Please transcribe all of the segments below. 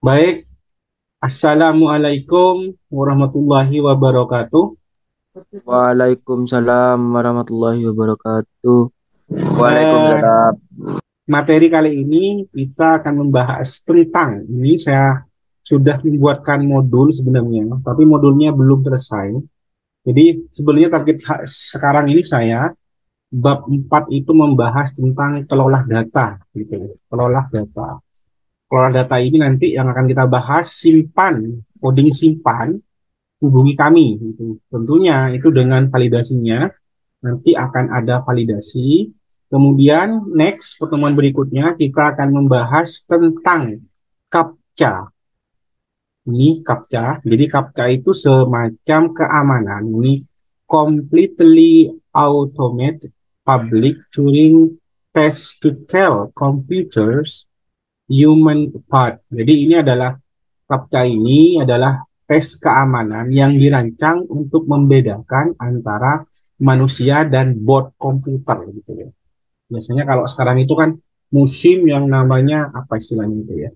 Baik, Assalamualaikum warahmatullahi wabarakatuh. Waalaikumsalam warahmatullahi wabarakatuh. Eh, Waalaikumsalam. Materi kali ini kita akan membahas tentang, ini saya sudah membuatkan modul sebenarnya, tapi modulnya belum selesai. Jadi sebenarnya target sekarang ini saya, bab 4 itu membahas tentang kelola data, gitu. Kelola data. Kelola data ini nanti yang akan kita bahas simpan, coding simpan, hubungi kami, gitu. Tentunya itu dengan validasinya. Nanti akan ada validasi. Kemudian next pertemuan berikutnya kita akan membahas tentang CAPTCHA. Ini CAPTCHA. Jadi CAPTCHA itu semacam keamanan. Ini completely automated public Turing test to tell computers human part. Jadi ini adalah CAPTCHA ini adalah tes keamanan yang dirancang untuk membedakan antara manusia dan bot komputer gitu ya. Biasanya kalau sekarang itu kan musim yang namanya apa istilahnya itu ya,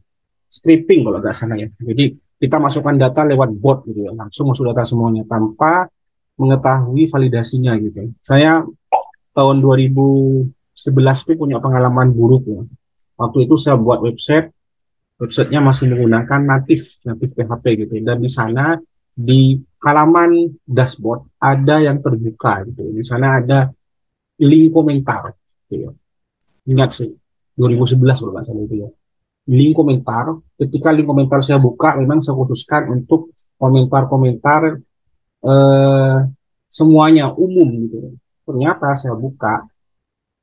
stripping kalau nggak salah ya. Jadi kita masukkan data lewat bot gitu ya, langsung masuk data semuanya tanpa mengetahui validasinya gitu. Saya tahun 2011 itu punya pengalaman buruk ya. Waktu itu saya buat websitenya masih menggunakan natif PHP gitu. Dan di sana di halaman dashboard ada yang terbuka gitu. Di sana ada link komentar gitu ya. Ingat sih 2011 kalau nggak salah itu ya. Link komentar, ketika link komentar saya buka memang saya khususkan untuk komentar-komentar eh, semuanya umum gitu. Ternyata saya buka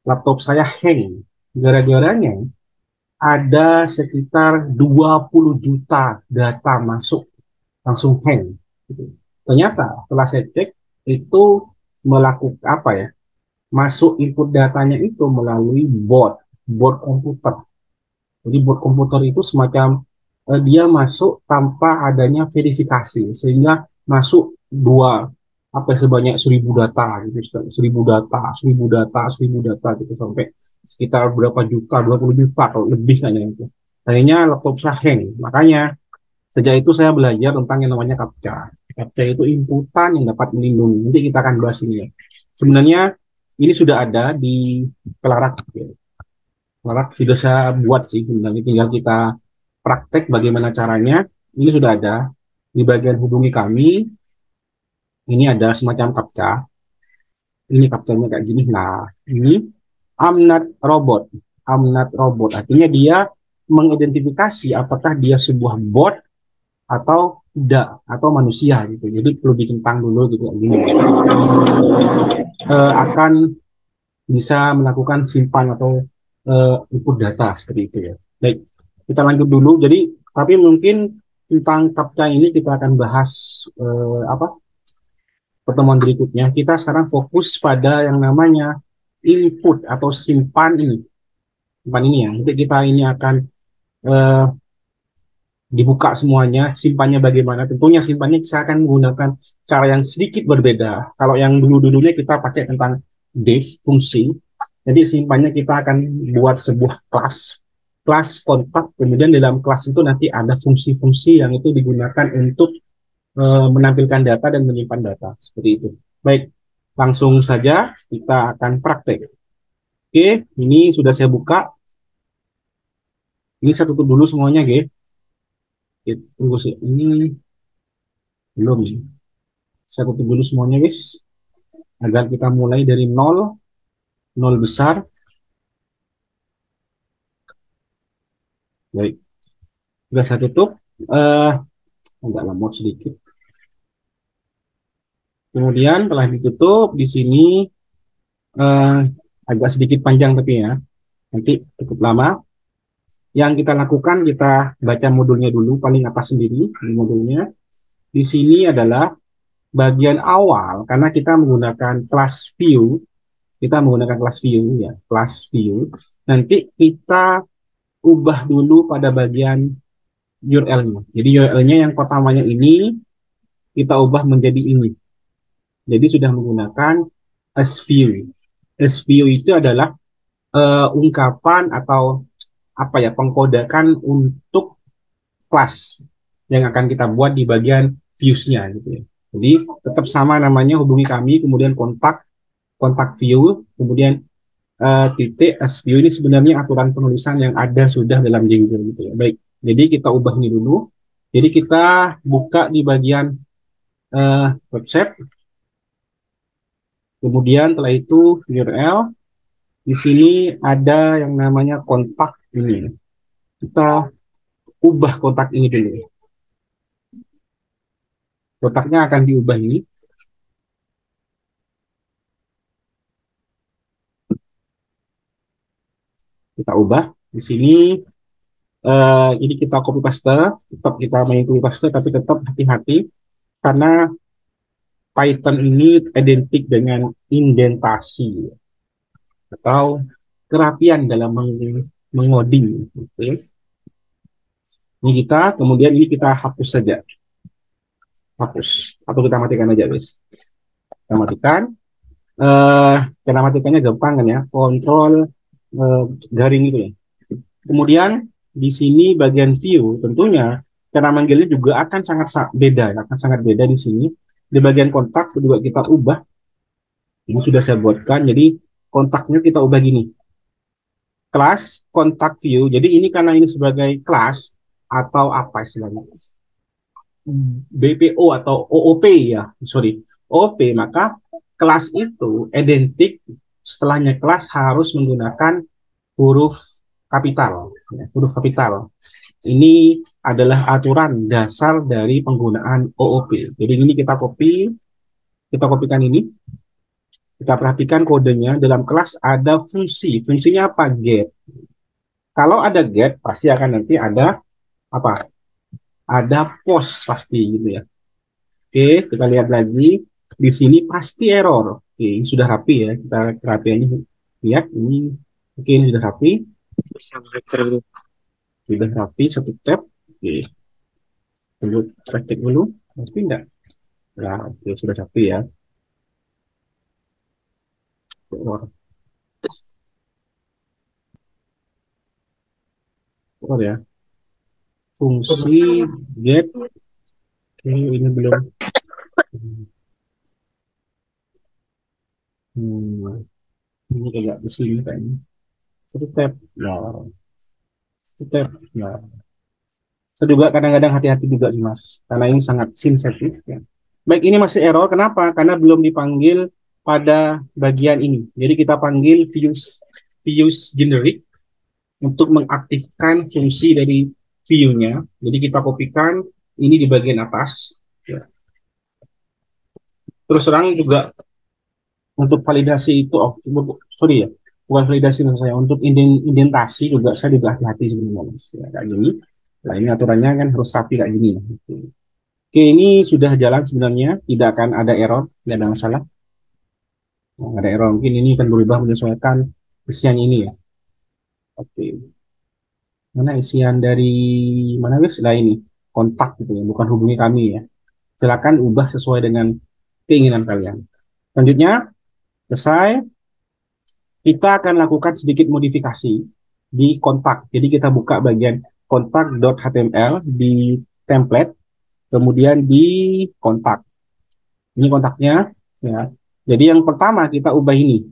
laptop saya hang. Gara-garanya ada sekitar 20 juta data masuk langsung hang. Gitu. Ternyata setelah saya cek itu melakukan apa ya? Masuk input datanya itu melalui bot komputer. Jadi bot komputer itu semacam dia masuk tanpa adanya verifikasi sehingga masuk dua apa sebanyak 1.000 data gitu, 1.000 data gitu sampai sekitar berapa juta, 20 juta atau lebih kayaknya itu. Akhirnya laptop saya hang. Makanya sejak itu saya belajar tentang yang namanya CAPTCHA. CAPTCHA itu inputan yang dapat melindungi. Nanti kita akan bahas ini ya. Sebenarnya ini sudah ada di Kelarak. Ya. Kelarak sudah saya buat sih. Sebenarnya tinggal kita praktek bagaimana caranya. Ini sudah ada di bagian hubungi kami. Ini ada semacam CAPTCHA. Ini CAPTCHA-nya kayak gini. Nah, ini I'm not robot. I'm not robot. Artinya dia mengidentifikasi apakah dia sebuah bot atau tidak atau manusia gitu. Jadi perlu dicentang dulu gitu gini. Akan bisa melakukan simpan atau input data seperti itu ya. Baik, kita lanjut dulu. Jadi tapi mungkin tentang CAPTCHA ini kita akan bahas apa pertemuan berikutnya. Kita sekarang fokus pada yang namanya input atau simpan ini. Simpan ini ya. Nanti kita ini akan eh, dibuka semuanya, simpannya bagaimana. Tentunya simpannya saya akan menggunakan cara yang sedikit berbeda. Kalau yang dulu-dulunya kita pakai tentang div, fungsi. Jadi simpannya kita akan buat sebuah kelas kontak, kemudian di dalam kelas itu nanti ada fungsi-fungsi yang itu digunakan untuk menampilkan data dan menyimpan data. Seperti itu. Baik, langsung saja kita akan praktek. Oke, ini sudah saya buka. Ini saya tutup dulu semuanya, oke. Tunggu sih, ini belum sih. Saya tutup dulu semuanya guys, agar kita mulai dari nol, nol besar. Baik, sudah saya tutup. eh Agak lemot sedikit. Kemudian telah ditutup di sini, eh, agak sedikit panjang tapi ya, nanti cukup lama. Yang kita lakukan, kita baca modulnya dulu paling atas sendiri di modulnya. Di sini adalah bagian awal karena kita menggunakan kelas view, ya, kelas view. Nanti kita ubah dulu pada bagian URL-nya. Jadi URL-nya yang pertamanya ini kita ubah menjadi ini. Jadi sudah menggunakan SView. SView itu adalah ungkapan atau apa ya, pengkodakan untuk kelas yang akan kita buat di bagian views-nya gitu ya. Jadi tetap sama namanya, hubungi kami, kemudian kontak view, kemudian titik as view. Ini sebenarnya aturan penulisan yang ada sudah dalam Django gitu ya. Baik, jadi kita ubah ini dulu. Jadi kita buka di bagian website, kemudian setelah itu URL. Di sini ada yang namanya kontak ini. Kita ubah kontak ini dulu. Kontaknya akan diubah ini. Kita ubah di sini. Ini kita copy paste, tetap kita main copy paste, tapi tetap hati-hati karena Python ini identik dengan indentasi atau kerapian dalam mengoding. Oke. Ini kita, kemudian ini kita hapus saja, hapus atau kita matikan aja guys. Kita matikan. Cara matikannya gampang kan ya, kontrol garing gitu ya. Kemudian di sini bagian view, tentunya cara manggilnya juga akan sangat beda, akan sangat beda di sini. Di bagian kontak juga kita ubah. Ini sudah saya buatkan, jadi kontaknya kita ubah gini. Kelas kontak view. Jadi ini karena ini sebagai kelas atau apa istilahnya? BPO atau OOP ya, sorry, OOP, maka kelas itu identik setelahnya kelas harus menggunakan huruf kapital, ya, huruf kapital. Ini adalah aturan dasar dari penggunaan OOP. Jadi ini kita kopikan ini. Kita perhatikan kodenya, dalam kelas ada fungsi. Fungsinya apa? Get. Kalau ada get, pasti akan nanti ada apa? Ada post pasti gitu ya. Oke, kita lihat lagi. Di sini pasti error. Oke, ini sudah rapi ya. Kita kerapiannya lihat ini. Oke, ini sudah rapi. Sudah rapi satu tab. Oke. Tunggu cek dulu. Tapi enggak. Nah, oke, sudah rapi ya. Error. Error ya. Fungsi get. Oke, ini belum. Ini agak di sini kayaknya. Satu tab. Nah, satu tab. Nah, saya juga kadang-kadang hati-hati juga sih mas, karena ini sangat sensitif ya. Baik, ini masih error. Kenapa? Karena belum dipanggil pada bagian ini. Jadi kita panggil views generic untuk mengaktifkan fungsi dari view-nya. Jadi kita kopikan ini di bagian atas. Ya. Terus terang juga untuk validasi itu, sorry ya, bukan validasi maksud saya, untuk indentasi juga saya juga hati-hati sebenarnya mas. Ya, kayak gini. Nah ini aturannya kan harus rapi kayak gini. Oke, ini sudah jalan sebenarnya, tidak akan ada error, tidak ada masalah. Nah, ada error, mungkin ini akan berubah menyesuaikan isian ini ya. Oke, mana isian dari mana guys? Nah ini kontak gitu ya, bukan hubungi kami ya. Silakan ubah sesuai dengan keinginan kalian. Selanjutnya, selesai. Kita akan lakukan sedikit modifikasi di kontak. Jadi kita buka bagian kontak.html di template, kemudian di kontak. Ini kontaknya ya. Jadi yang pertama kita ubah ini.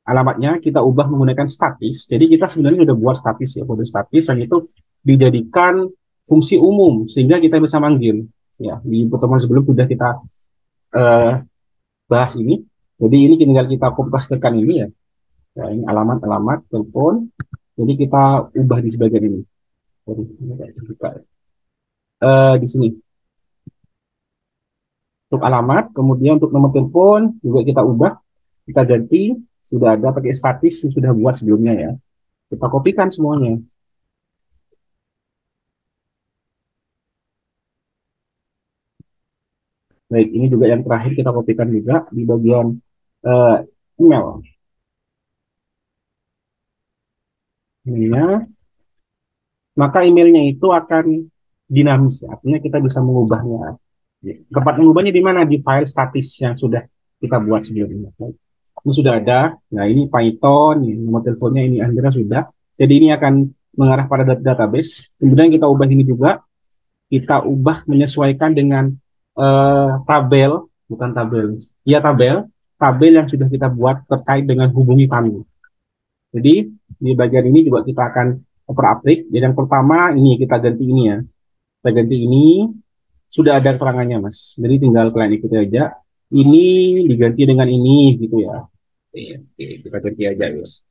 Alamatnya kita ubah menggunakan statis. Jadi kita sebenarnya sudah buat statis ya, kode statis yang itu dijadikan fungsi umum sehingga kita bisa manggil. Ya, di pertemuan sebelum sudah kita bahas ini. Jadi ini tinggal kita copy pastekan ini ya. Ya, ini alamat telepon. Jadi kita ubah di sebagian ini. Jadi kita di sini untuk alamat, kemudian untuk nomor telepon juga kita ubah, kita ganti, sudah ada pakai statis yang sudah buat sebelumnya ya. Kita kopikan semuanya. Baik, ini juga yang terakhir kita kopikan juga di bagian email. Emailnya, maka emailnya itu akan dinamis, artinya kita bisa mengubahnya. Tempat mengubahnya di mana? Di file statis yang sudah kita buat sebelumnya. Ini sudah ada. Nah, ini Python, ini nomor teleponnya ini Andra sudah. Jadi ini akan mengarah pada database. Kemudian kita ubah ini juga. kita ubah menyesuaikan dengan tabel, bukan tabel, ya tabel yang sudah kita buat terkait dengan hubungi kami. Jadi di bagian ini juga kita akan oper-aplik. Jadi yang pertama ini kita ganti ini ya, kita ganti ini sudah ada keterangannya mas. Jadi tinggal kalian ikuti aja. Ini diganti dengan ini gitu ya. Oke, kita ganti aja guys.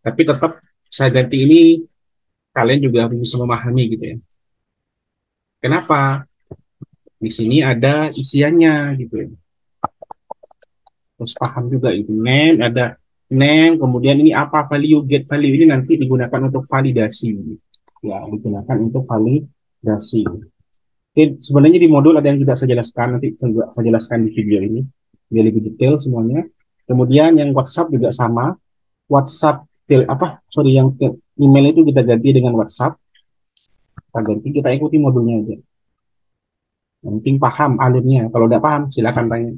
Tapi tetap saya ganti ini kalian juga harus bisa memahami gitu ya. Kenapa? Di sini ada isiannya gitu ya. Terus paham juga itu. Ada name, kemudian ini apa value, get value ini nanti digunakan untuk validasi. Ya, digunakan untuk validasi. Oke, sebenarnya di modul ada yang tidak saya jelaskan, nanti saya jelaskan di video ini. Biar lebih detail semuanya. Kemudian yang WhatsApp juga sama. WhatsApp yang email itu kita ganti dengan WhatsApp. Kita ganti, kita ikuti modulnya aja. Yang penting paham alurnya. Kalau tidak paham, silakan tanya.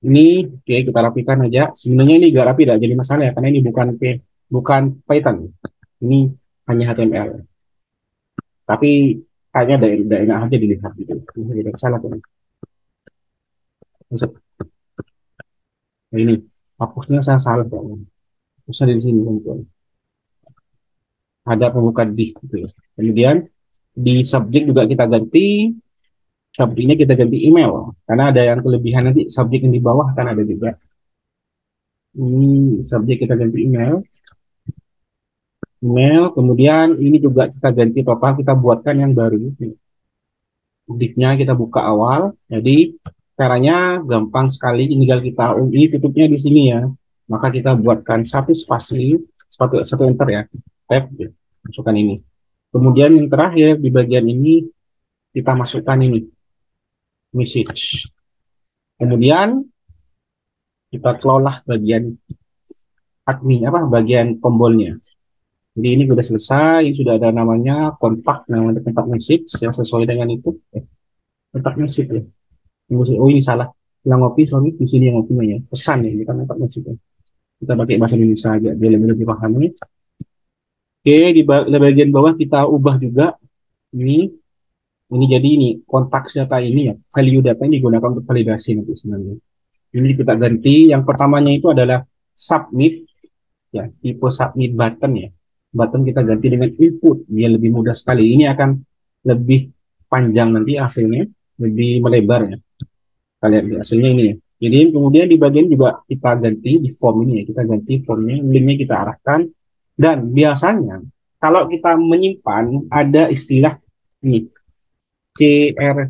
Ini oke, kita rapikan aja. Sebenarnya ini gak rapi, tidak jadi masalah ya, karena ini bukan Python. Ini hanya HTML. Tapi kayaknya tidak enak aja dilihat gitu. Ini tidak salah kan. Nah, ini hapusnya saya salah kayaknya. Hapusnya di sini teman-teman. Ada pembuka div gitu ya. Kemudian di subjek juga kita ganti. Subjeknya kita ganti email. Karena ada yang kelebihan nanti subjek yang di bawah kan ada juga. Ini subjek kita ganti email. Kemudian ini juga kita ganti total, kita buatkan yang baru. Div-nya kita buka awal. Jadi caranya gampang sekali, tinggal kita ini tutupnya di sini ya. Maka kita buatkan satu spasi, satu enter ya. Tab, ya. Masukkan ini. Kemudian yang terakhir di bagian ini kita masukkan ini message. Kemudian kita kelola bagian admin bagian tombolnya. Jadi ini sudah selesai, sudah ada namanya kontak, namanya kontak message yang sesuai dengan itu. Kontak message ya. Oh ini salah, bilang ngopi, sorry, di sini yang ngopinya ya. Pesan ya, bukan kontak message ya. Kita pakai bahasa Indonesia aja, biar lebih pahami. Oke, di bagian bawah kita ubah juga ini. Ini jadi ini kontaks data ini ya, value data ini digunakan untuk validasi nanti sebenarnya. Ini kita ganti. Yang pertamanya itu adalah submit ya, tipe submit button ya. Button kita ganti dengan input, dia lebih mudah sekali. Ini akan lebih panjang nanti hasilnya, lebih melebar ya. Kalian lihat hasilnya ini ya. Jadi kemudian di bagian juga kita ganti di form ini ya, kita ganti formnya, linknya kita arahkan. Dan biasanya kalau kita menyimpan ada istilah ini CR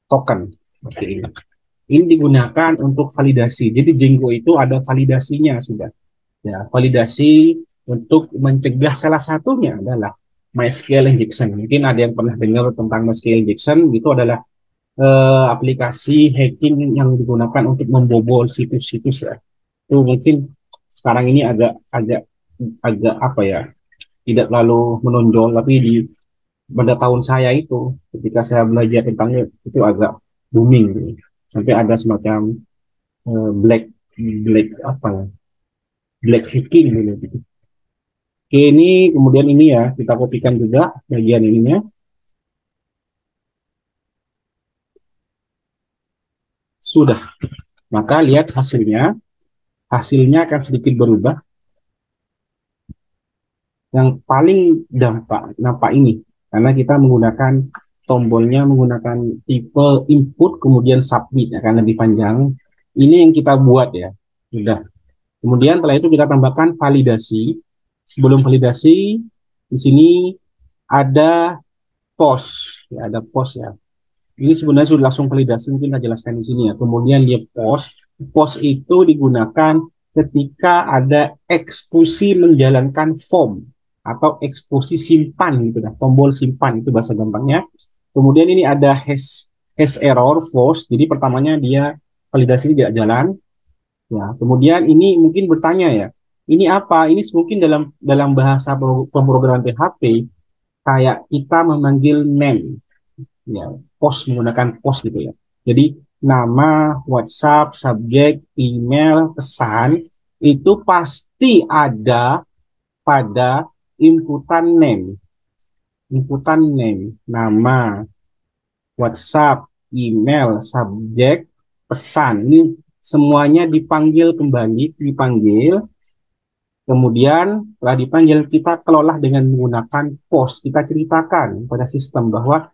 token. Oke, ini digunakan untuk validasi. Jadi Django itu ada validasinya sudah. Ya, validasi untuk mencegah salah satunya adalah MySQL injection. Mungkin ada yang pernah dengar tentang MySQL injection, itu adalah aplikasi hacking yang digunakan untuk membobol situs-situs ya. Itu mungkin sekarang ini agak apa ya, tidak terlalu menonjol, tapi pada tahun saya itu ketika saya belajar tentangnya itu agak booming gitu. Sampai ada semacam black black apa ya, black hacking gitu. Oke, ini kemudian ini ya kita kopikan juga bagian ininya. Sudah. Maka lihat hasilnya. Hasilnya akan sedikit berubah. Yang paling nampak ini karena kita menggunakan tombolnya menggunakan tipe input kemudian submit akan lebih panjang. Ini yang kita buat ya. Sudah. Kemudian setelah itu kita tambahkan validasi. Sebelum validasi di sini ada post ya, ada post ya. Ini sebenarnya sudah langsung validasi, mungkin saya jelaskan di sini ya. Kemudian dia post itu digunakan ketika ada eksekusi menjalankan form atau eksekusi simpan gitu nah, tombol simpan itu bahasa gampangnya. Kemudian ini ada hash error false, jadi pertamanya dia validasi tidak jalan. Ya, kemudian ini mungkin bertanya ya, ini apa? Ini mungkin dalam bahasa pemrograman PHP kayak kita memanggil name ya, post menggunakan post gitu ya. Jadi nama, WhatsApp, subjek, email, pesan itu pasti ada pada inputan name. inputan name, nama, WhatsApp, email, subjek, pesan. Ini semuanya dipanggil kembali, dipanggil. Kemudian setelah dipanggil kita kelola dengan menggunakan post. Kita ceritakan pada sistem bahwa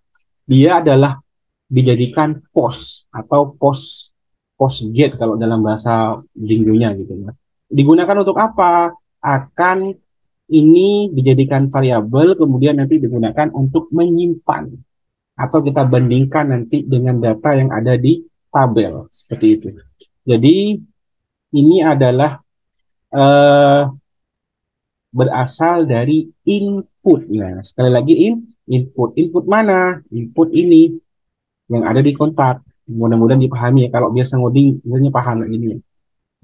dia adalah dijadikan post atau post get kalau dalam bahasa Jingonya gitu ya. Digunakan untuk apa? Akan ini dijadikan variabel kemudian nanti digunakan untuk menyimpan atau kita bandingkan nanti dengan data yang ada di tabel seperti itu. Jadi ini adalah eh, berasal dari inputnya. Sekali lagi input. Input mana? Input ini yang ada di kontak. Mudah-mudahan dipahami ya. Kalau biasa ngoding, biasanya paham ini ya.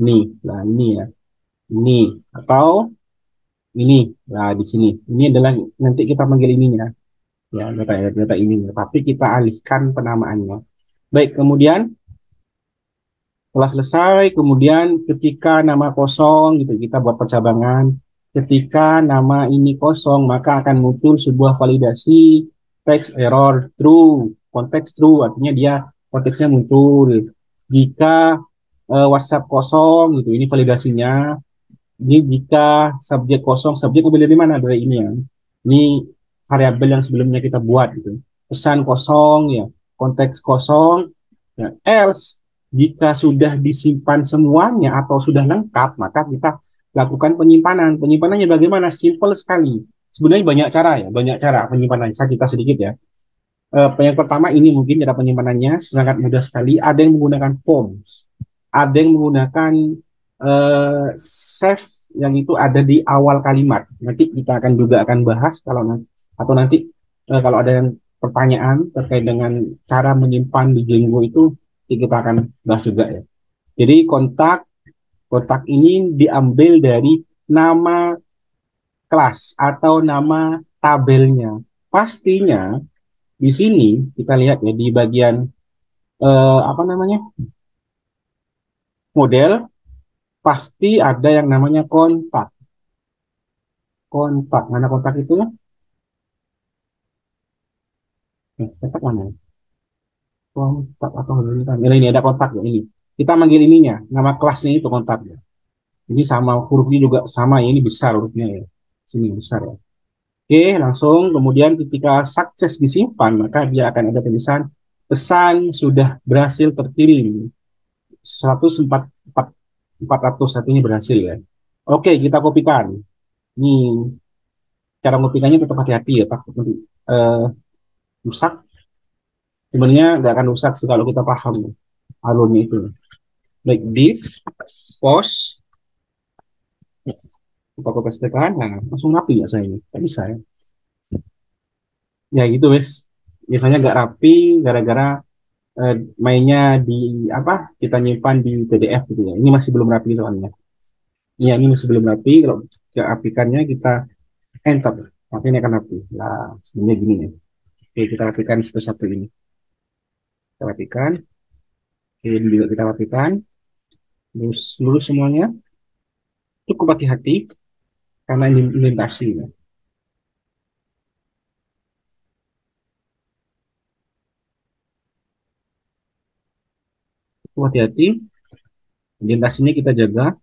Nih, nah ini ya. Ini atau ini. Nah di sini. Ini adalah nanti kita panggil ininya. Ya, data ini. Tapi kita alihkan penamaannya. Baik, kemudian setelah selesai, kemudian ketika nama kosong gitu kita buat percabangan. Ketika nama ini kosong, maka akan muncul sebuah validasi text error true, konteks true artinya dia konteksnya muncul. Jika WhatsApp kosong gitu, ini validasinya. Ini jika subjek kosong, subjek mobil dari mana? Dari ini ya. Ini variabel yang sebelumnya kita buat gitu. Pesan kosong ya, konteks kosong. Ya, else jika sudah disimpan semuanya atau sudah lengkap, maka kita lakukan penyimpanan. Penyimpanannya bagaimana? Simple sekali. Sebenarnya banyak cara ya, banyak cara penyimpanannya. Saya cerita sedikit ya. Yang pertama ini mungkin cara penyimpanannya sangat mudah sekali. Ada yang menggunakan forms, ada yang menggunakan save yang itu ada di awal kalimat. Nanti kita akan juga akan bahas kalau nanti atau nanti kalau ada yang pertanyaan terkait dengan cara menyimpan di Django itu kita akan bahas juga ya. Jadi kontak ini diambil dari nama kelas atau nama tabelnya. Pastinya di sini kita lihat ya di bagian apa namanya model pasti ada yang namanya kontak. Kontak mana kontak itu? Kontak mana? Kontak atau ini ada kontak ya ini. Kita manggil ininya, nama kelasnya itu kontaknya. Ini sama hurufnya juga sama ya, ini besar hurufnya ya. Sini besar ya. Oke, langsung kemudian ketika sukses disimpan, maka dia akan ada tulisan pesan sudah berhasil terkirim. 104 artinya berhasil ya. Oke, kita kopikan. Ini cara ngopikannya tetap hati-hati ya, takut nanti rusak. Sebenarnya nggak akan rusak sih kalau kita paham alurnya itu. Baik, div, post, kita copy pastekan, nah langsung rapi ya saya ini. Nggak bisa ya. Ya gitu wes. Biasanya nggak rapi gara-gara mainnya di apa? Kita nyimpan di PDF gitu ya. Ini masih belum rapi soalnya. Iya, ini masih belum rapi. Kalau rapikannya kita enter, maka ini akan rapi. Nah, sebenarnya gini ya. Oke, kita rapikan satu-satu ini. Kita rapikan. Oke, ini juga kita rapikan. Lurus semuanya. Cukup hati-hati karena ini indentasi ya. Cukup hati-hati. Indentasinya kita jaga.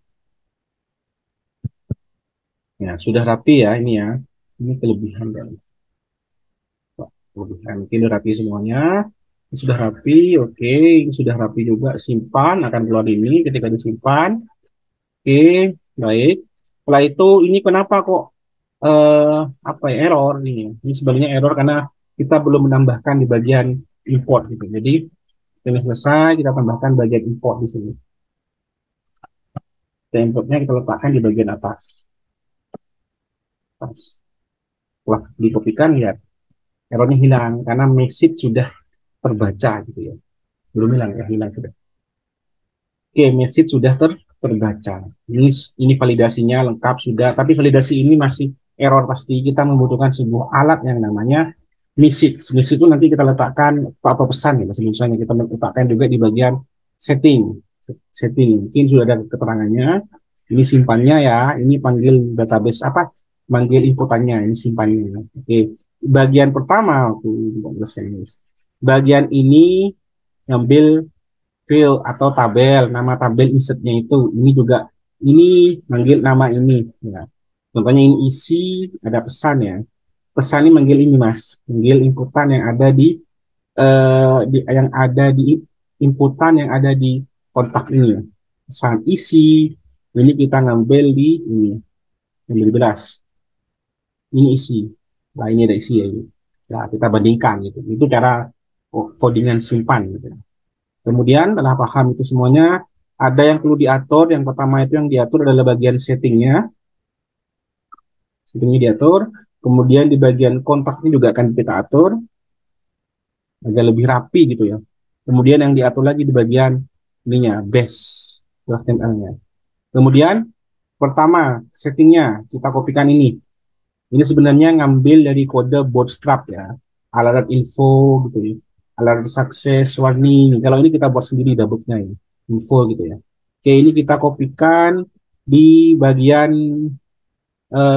Ya, sudah rapi ya ini ya. Ini kelebihan kan. Kelebihan. Oke, ini rapi semuanya. Ini sudah rapi, oke. Ini sudah rapi juga. Simpan, akan keluar ini ketika disimpan. Oke, baik. Setelah itu, ini kenapa kok apa ya error nih? Ini sebenarnya error karena kita belum menambahkan di bagian import gitu. Jadi ini selesai, kita tambahkan bagian import di sini. Dan importnya kita letakkan di bagian atas. Setelah dikopikan ya errornya hilang karena message sudah terbaca gitu ya. Belum hilang ya, hilang sudah. Oke, message sudah terbaca. Ini validasinya lengkap sudah, tapi validasi ini masih error pasti. Kita membutuhkan sebuah alat yang namanya message. Message itu nanti kita letakkan atau pesan ya, misalnya kita letakkan juga di bagian setting. Setting mungkin sudah ada keterangannya. Ini simpannya ya, ini panggil database apa? Panggil inputannya, ini simpannya. Oke. bagian pertama, bagian ini ngambil field atau tabel, nama tabel insertnya itu. Ini juga ini manggil nama ini. Ya. Contohnya ini isi, ada pesan ya. Pesan ini manggil ini mas, manggil inputan yang ada di inputan yang ada di kontak ini. Pesan isi, ini kita ngambil di ini, ngambil beras. Ini isi. Nah ini ada isi ya ini. Nah, kita bandingkan gitu. Itu cara codingan simpan gitu. Kemudian setelah paham itu semuanya, ada yang perlu diatur. Yang pertama itu yang diatur adalah bagian settingnya. Settingnya diatur. Kemudian di bagian kontaknya juga akan kita atur agar lebih rapi gitu ya. Kemudian yang diatur lagi di bagian ininya, base, HTML-nya. Kemudian pertama settingnya kita kopikan ini. Ini sebenarnya ngambil dari kode bootstrap ya, alert info gitu ya, alert success warning. Kalau ini kita buat sendiri debugnya ya, info gitu ya. Oke, ini kita kopikan di bagian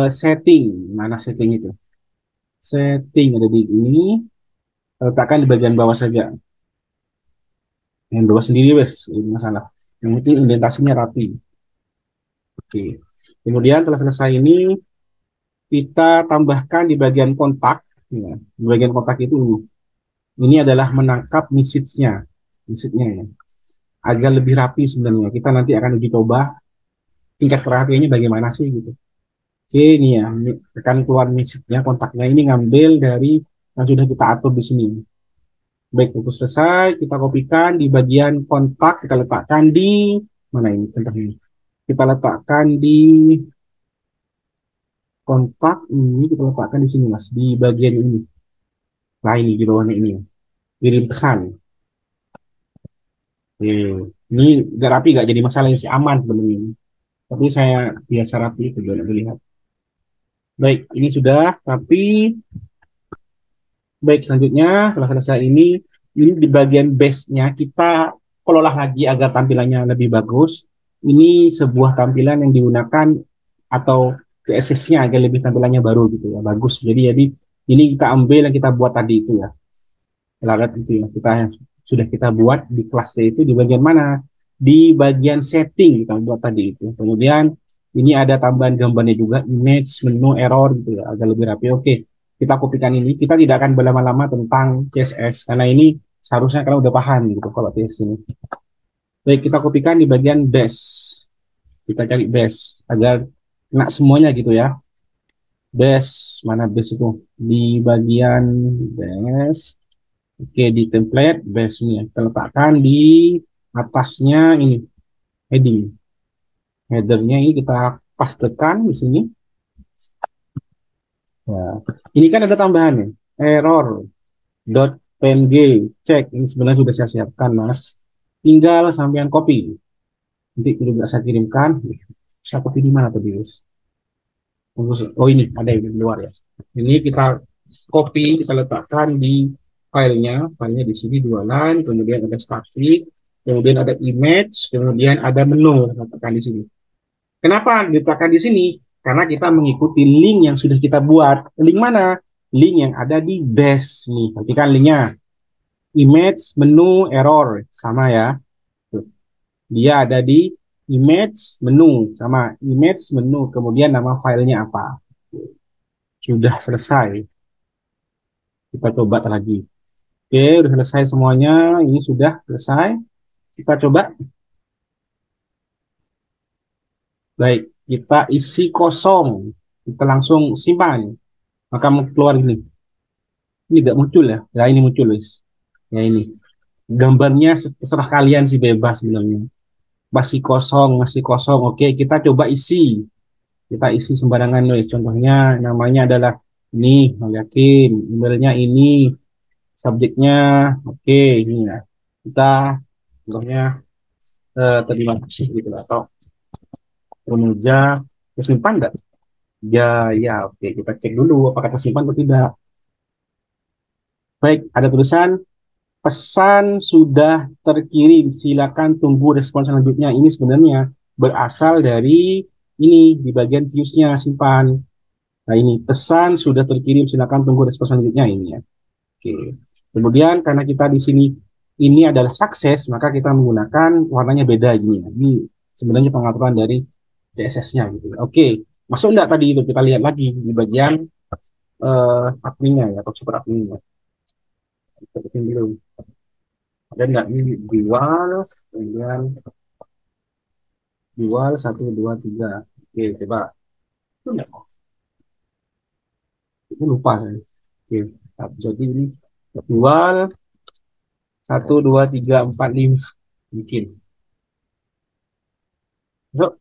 setting. Mana setting itu? Setting ada di ini. Letakkan di bagian bawah saja. Yang bawah sendiri wes, ini masalah. Yang penting indentasinya rapi. Oke. Kemudian setelah selesai ini kita tambahkan di bagian kontak. Ya, di bagian kontak itu ini. Ini adalah menangkap message-nya ya. Agar lebih rapi sebenarnya. Kita nanti akan uji coba tingkat kerapiannya bagaimana sih gitu. Oke, ini ya, akan keluar message-nya, kontaknya ini ngambil dari yang sudah kita atur di sini. Baik, itu selesai, kita kopikan di bagian kontak, kita letakkan di mana ini contohnya. Kita letakkan di kontak ini, kita letakkan di sini Mas, di bagian ini. Nah, ini di bawahnya ini. Kirim pesan. Oke. Ini gak rapi, gak jadi masalah, sih aman sebenarnya. Tapi saya biasa rapi itu juga lihat. Baik, ini sudah rapi. Baik, selanjutnya setelah selesai ini di bagian base-nya kita kelola lagi agar tampilannya lebih bagus. Ini sebuah tampilan yang digunakan atau CSS-nya agar lebih tampilannya baru gitu ya, bagus. Jadi ini kita ambil yang kita buat tadi itu ya. Larat itu ya, sudah kita buat di kelasnya itu di bagian mana? Di bagian setting kita buat tadi itu. Kemudian ini ada tambahan gambarnya juga, image, menu, error gitu ya, agar lebih rapi. Oke, kita kopikan ini. Kita tidak akan berlama-lama tentang CSS karena ini seharusnya kalian udah paham gitu kalau CSS ini. Baik, kita kopikan di bagian base. Kita cari base agar kena semuanya gitu ya. Base, mana base itu? Di bagian base. Oke, di template base-nya kita letakkan di atasnya ini heading. Header-nya ini kita pastekan di sini. Ya. Ini kan ada tambahannya. Error.png cek. Ini sebenarnya sudah saya siapkan, Mas. Tinggal sampean copy. Nanti juga saya kirimkan. Saya copy di mana tadi, Mas? Oh ini ada di luar ya. Ini kita copy, kita letakkan di filenya. Filenya di sini dua line, kemudian ada static, kemudian ada image, kemudian ada menu. Letakkan di sini. Kenapa diletakkan di sini? Karena kita mengikuti link yang sudah kita buat. Link mana? Link yang ada di base nih. Perhatikan linknya. Image, menu, error. Sama ya. Dia ada di image, menu. Sama image, menu. Kemudian nama filenya apa. Sudah selesai. Kita coba lagi. Oke, sudah selesai semuanya. Ini sudah selesai. Kita coba. Baik, kita isi kosong. Kita langsung simpan. Maka keluar ini. Ini nggak muncul ya? Ya ini muncul, guys. Ya ini. Gambarnya terserah kalian sih, bebas sebenarnya. Masih kosong, masih kosong. Oke, kita coba isi. Kita isi sembarangan, guys. Contohnya namanya adalah ini, yakin. Emailnya ini. Subjeknya, oke, ini ya. Kita contohnya terima kasih gitu atau meja tersimpan nggak? Ya, oke. Kita cek dulu apakah tersimpan atau tidak. Baik, ada tulisan pesan sudah terkirim. Silakan tunggu respon selanjutnya. Ini sebenarnya berasal dari ini di bagian views-nya simpan. Nah ini pesan sudah terkirim, silakan tunggu respon selanjutnya ini ya. Oke. Kemudian karena kita di sini ini adalah sukses, maka kita menggunakan warnanya beda gini ya. Ini sebenarnya pengaturan dari CSS-nya gitu. Oke, masuk enggak tadi itu kita lihat lagi di bagian adminnya ya, atau super adminnya. Kita bikin dulu. Ada enggak ini dual, kemudian dual 1, 2, 3. Oke, coba. Itu enggak? Itu lupa saya. Oke, jadi ini dual 1, 2, 3, 4, 5 mungkin. So,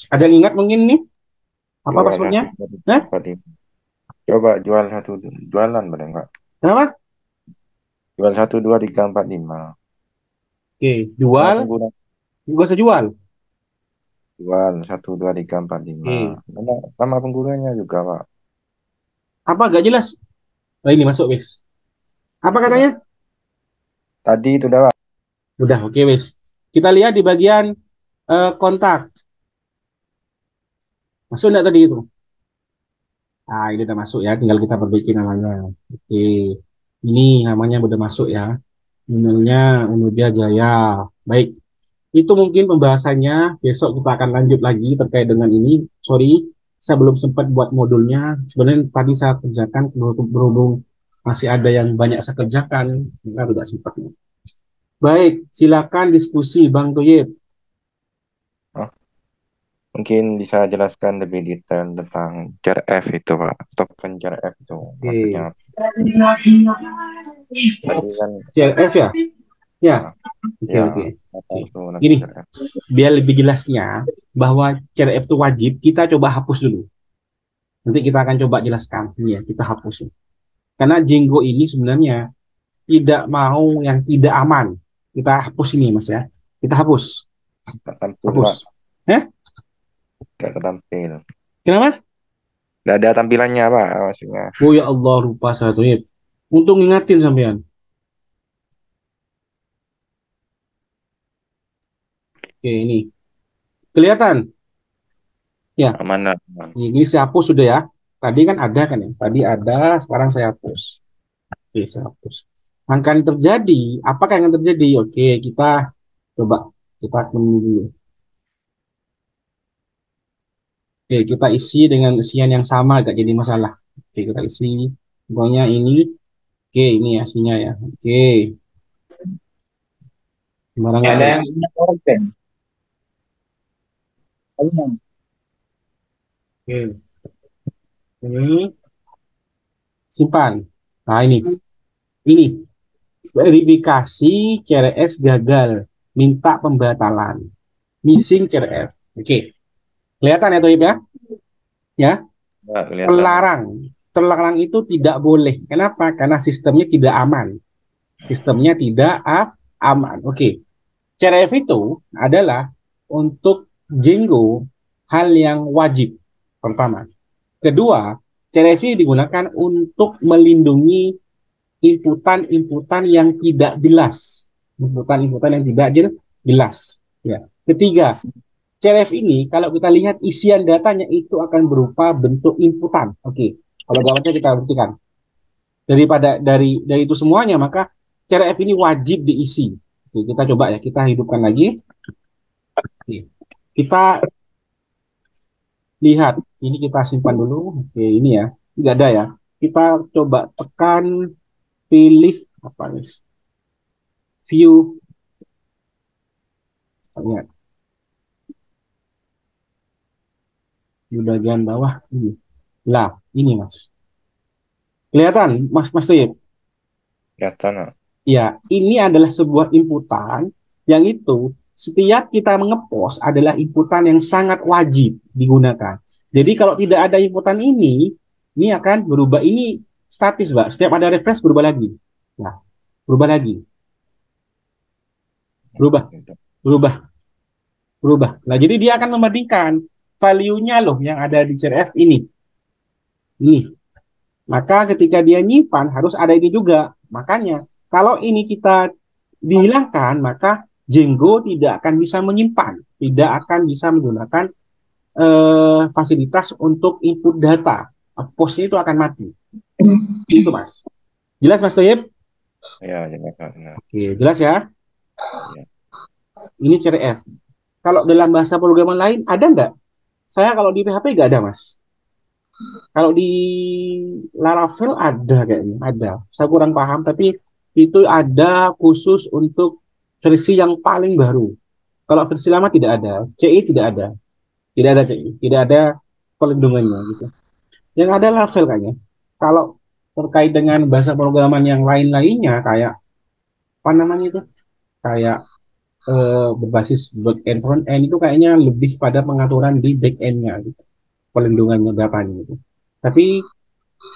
ada yang ingat mungkin nih apa Jual passwordnya? satu dua tiga Hah? empat lima. Coba jual satu, jualan boleh nggak? Kenapa? Jual 1 2 3 4 5. Oke, Nama jual, pengguna gak usah jual. jual 1 2 3 4 5. Oke, Nama penggunanya juga Pak. apa gak jelas? Oh, ini masuk wis. Apa Sudah. katanya? Tadi itu udah Pak. Udah, oke wis. Kita lihat di bagian kontak. Masuk enggak tadi itu? Ah, ini udah masuk ya, tinggal kita perbaiki namanya. Oke, ini namanya udah masuk ya. Emailnya Unudia Jaya. Baik, itu mungkin pembahasannya. Besok kita akan lanjut lagi terkait dengan ini. Sorry, saya belum sempat buat modulnya. Sebenarnya tadi saya kerjakan, berhubung masih ada yang banyak saya kerjakan, sehingga tidak sempat. Baik, silakan diskusi Bang Toyib. Oh, mungkin bisa jelaskan lebih detail tentang CRF itu Pak. Token CRF itu maksudnya Oke, tadi kan CLF ya? Ya, ah, oke, ya oke. apa Oke. itu nanti Gini, CRF. biar lebih jelasnya bahwa CRF itu wajib, kita coba hapus dulu. Nanti kita akan coba jelaskan. Ini ya, kita hapus. Karena Jenggo ini sebenarnya tidak mau yang tidak aman. Kita hapus ini, Mas ya. Kita hapus. Nggak tampil Hapus. Pak. Eh? Nggak ketampil. Kenapa? Nggak ada tampilannya Pak maksudnya. Oh ya Allah, lupa saya tuh. Untung ingatin sampean. Oke, ini. Kelihatan? Ya, Amanah. ini saya hapus sudah ya. Tadi kan ada kan ya. Tadi ada, sekarang saya hapus. Oke, saya hapus. Akan terjadi, apakah yang akan terjadi? Oke, kita coba kita menunggu dulu. Oke, kita isi dengan isian yang sama, gak jadi masalah. Oke, kita isi. Pokoknya ini. Oke, ini hasilnya ya. Oke. Gimana nggak, Ada guys? yang punya orden. Oke. Ini simpan. Nah, ini. Ini. Verifikasi CRS gagal. Minta pembatalan. Missing CRF. Oke. Kelihatan ya, Toib ya? Ya. Nggak kelihatan Pak. Terlarang. Terlarang itu tidak boleh. Kenapa? Karena sistemnya tidak aman. Sistemnya tidak aman. Oke. CRF itu adalah untuk Django hal yang wajib. Pertama. Kedua, CRF ini digunakan untuk melindungi inputan-inputan yang tidak jelas. Inputan-inputan yang tidak jelas. Ya. Ketiga, CRF ini kalau kita lihat isian datanya itu akan berupa bentuk inputan. Oke. Kalau gambarnya kita buktikan. Dari itu semuanya maka CRF ini wajib diisi. Oke, kita coba ya, kita hidupkan lagi. Oke. Kita lihat, ini kita simpan dulu. Oke, ini ya, nggak ada ya. Kita coba tekan, pilih apa nih? View. Lihat di bagian bawah ini. Lah, ini Mas. Kelihatan, Mas Tuyip? Kelihatan Pak. Ya, ini adalah sebuah inputan yang itu setiap kita mengepost adalah inputan yang sangat wajib digunakan. Jadi kalau tidak ada inputan ini akan berubah. Ini statis, Mbak. Setiap ada refresh berubah lagi. Nah, berubah lagi. Berubah, berubah, berubah. Nah, jadi dia akan membandingkan value-nya loh yang ada di CRF ini. Ini. Maka ketika dia nyimpan harus ada ini juga. Makanya kalau ini kita dihilangkan, maka Django tidak akan bisa menyimpan, tidak akan bisa menggunakan fasilitas untuk input data. Postnya itu akan mati. Itu Mas. Jelas Mas Toyib? Ya, jelas Pak. Nah, Oke, jelas ya. ya. Ini CRF. Kalau dalam bahasa programan lain ada nggak? Saya kalau di PHP nggak ada Mas. Kalau di Laravel ada kayaknya, ada. Saya kurang paham, tapi itu ada khusus untuk versi yang paling baru. Kalau versi lama tidak ada, CI tidak ada, CI, tidak ada pelindungannya gitu. Yang ada Laravel kayaknya. Kalau terkait dengan bahasa programan yang lain-lainnya kayak apa namanya itu, kayak berbasis back end front end itu kayaknya lebih pada pengaturan di back endnya gitu, pelindungannya datanya gitu. Tapi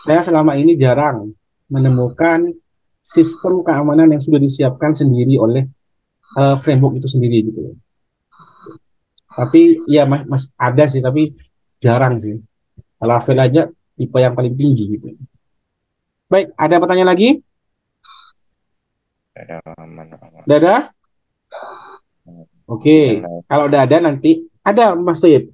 saya selama ini jarang menemukan sistem keamanan yang sudah disiapkan sendiri oleh framework itu sendiri gitu. Tapi ya mas ada sih, tapi jarang sih. Kalau Laravel aja tipe yang paling tinggi gitu. Baik, ada pertanyaan lagi? Ya, aman, aman. Dadah? Oke, kalau udah ada nanti ada Mas Toyib.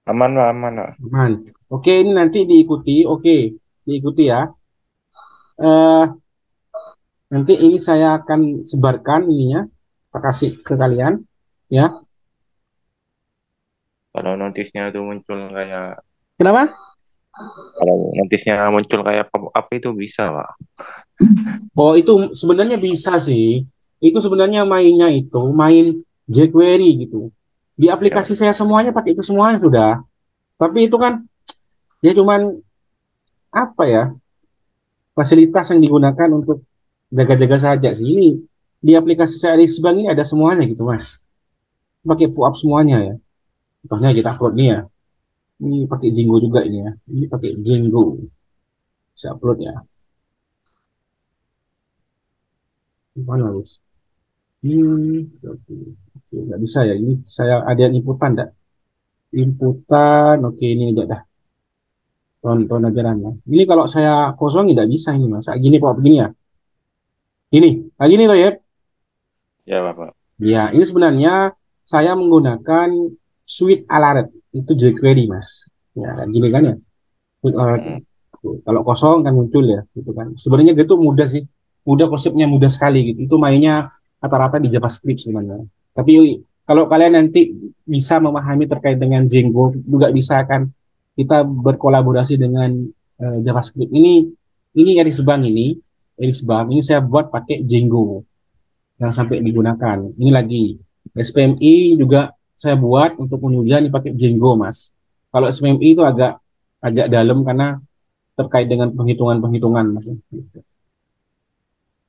Aman, Pak, aman, Pak. Aman. Oke, ini nanti diikuti. Oke, diikuti ya. Eh, nanti ini saya akan sebarkan ininya, saya kasih ke kalian, ya. Kalau notisnya itu muncul kayak Kenapa? Kalau notisnya muncul kayak pop-up itu bisa, Pak. Oh, itu sebenarnya bisa sih. Itu sebenarnya mainnya itu main jQuery gitu. Di Ya, aplikasi saya semuanya pakai itu semuanya sudah. Tapi itu kan ya cuman apa ya? Fasilitas yang digunakan untuk jaga-jaga saja sih. Ini di aplikasi saya di Bank ini ada semuanya gitu, Mas. Pakai PUAP semuanya ya. Contohnya kita upload nih ya. Ini pakai Django juga ini ya. Ini pakai Django. Bisa upload ya. Mana harus? Oke. Oke, nggak bisa ya. Ini saya ada yang inputan enggak? Inputan, oke ini udah dah. Tonton aja lah. Ini kalau saya kosong tidak bisa ini mas. Kayak gini kok begini ya. Ini, kayak gini loh ya. ya, Bapak. Ya, ini sebenarnya saya menggunakan suite Alert. Itu jQuery mas. Ya, kayak gini kan ya. Suite Alert. Hmm. Kalau kosong kan muncul ya, gitu kan. Sebenarnya gitu mudah sih. Mudah, konsepnya mudah sekali gitu. Itu mainnya rata-rata di JavaScript sebenarnya. Tapi kalau kalian nanti bisa memahami terkait dengan Django juga bisa kan kita berkolaborasi dengan JavaScript ini Eris Bank ini saya buat pakai Django yang sampai digunakan. Ini lagi SPMI juga saya buat untuk pengujian pakai Django mas. Kalau SPMI itu agak agak dalam karena terkait dengan penghitungan-penghitungan mas.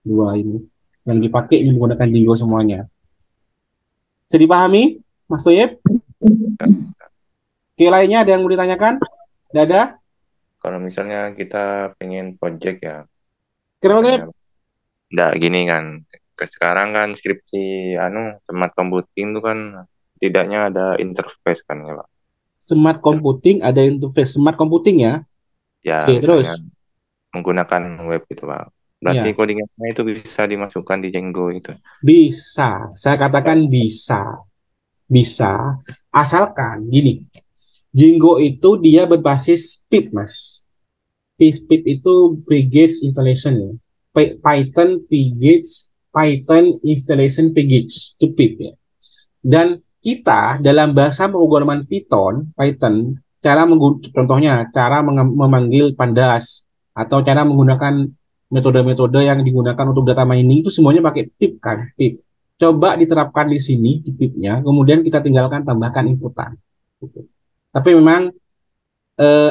Dua ini yang dipakai ini menggunakan Django semuanya. Bisa dipahami Mas Toyib? Oke, lainnya ada yang mau ditanyakan? Tidak ada? Kalau misalnya kita pengen project ya, Kenapa Toyib? misalnya enggak gini kan. Sekarang kan skripsi smart computing itu kan tidaknya ada interface kan ya, Pak. Smart computing ada interface smart computing ya. Ya, Oke, misalnya terus menggunakan web itu, Pak. Berarti ya codingannya itu bisa dimasukkan di Django itu. bisa. Saya katakan bisa, bisa. Asalkan gini, Django itu dia berbasis PIP, Mas. PIP itu Package Installation ya. Python Package Python Installation Package itu PIP ya. Dan kita dalam bahasa pemrograman Python, contohnya cara memanggil pandas atau cara menggunakan metode-metode yang digunakan untuk data mining itu semuanya pakai pip kan, pip. Coba diterapkan di sini di pipnya, kemudian kita tinggalkan tambahkan inputan. Gitu. Tapi memang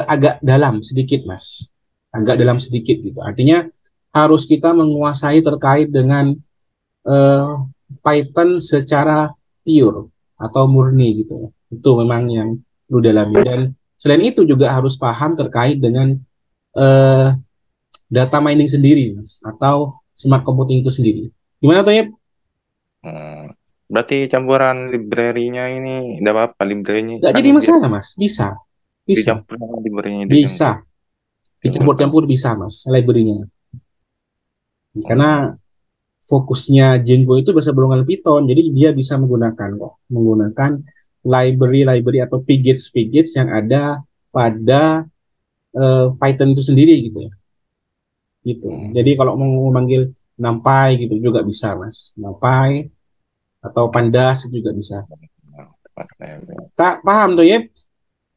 agak dalam sedikit mas, agak dalam sedikit gitu. Artinya harus kita menguasai terkait dengan eh, Python secara pure atau murni gitu. Itu memang yang perlu dalami. Dan selain itu juga harus paham terkait dengan eh, data mining sendiri, Mas, atau smart computing itu sendiri. Gimana tuh ya? Hmm. Berarti campuran library-nya ini tidak apa-apa, library-nya Nggak kan jadi masalah, Mas. Bisa. Bisa. dicampur sama library-nya di Django. Bisa. Dicampur-campur bisa, Mas, library-nya. Karena fokusnya Django itu bahasa berhubungan Python, jadi dia bisa menggunakan library atau package yang ada pada Python itu sendiri gitu ya. Gitu. Jadi kalau mau memanggil NumPy gitu juga bisa, Mas. NumPy atau Pandas itu juga bisa. Tak paham tuh ya?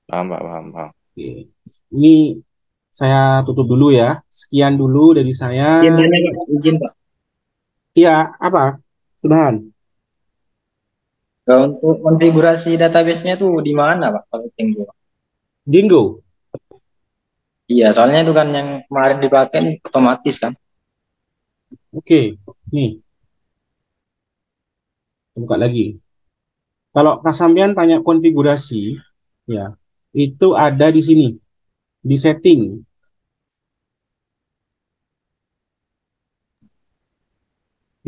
Paham, Pak, paham. Oke. Ini saya tutup dulu ya. Sekian dulu dari saya. Gimana Pak? Izin Pak. Iya, apa? Sudahan. Untuk konfigurasi database-nya tuh di mana Pak? Kalau Django. Django. Iya, soalnya itu kan yang kemarin dipakai otomatis kan. Oke, nih. Buka lagi. Kalau Kak Sampian tanya konfigurasi, ya, itu ada di sini, di setting.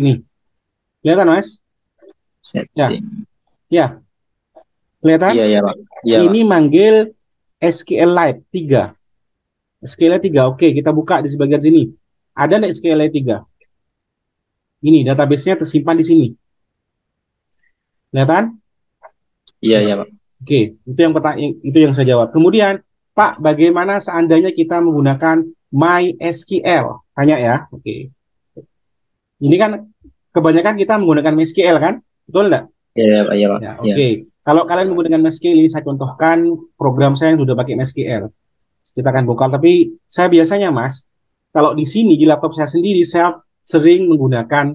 Ini, kelihatan Mas? Setting. Ya, kelihatan? Iya, Pak. Iya, ini Pak. manggil SQLite 3. SQLite 3, oke, kita buka di sebagian sini. Ada nggak SQLite 3? Ini, database-nya tersimpan di sini. Kelihatan? Iya, Pak. Oke, itu yang saya jawab. Kemudian, Pak, bagaimana seandainya kita menggunakan MySQL? Tanya ya. Oke. Ini kan kebanyakan kita menggunakan MySQL kan? Betul nggak? Iya, Pak. Iya, Pak. Ya, oke. Kalau kalian menggunakan MySQL, ini saya contohkan program saya yang sudah pakai MySQL. Kita akan bongkar. Tapi saya biasanya, Mas, kalau di sini di laptop saya sendiri, saya sering menggunakan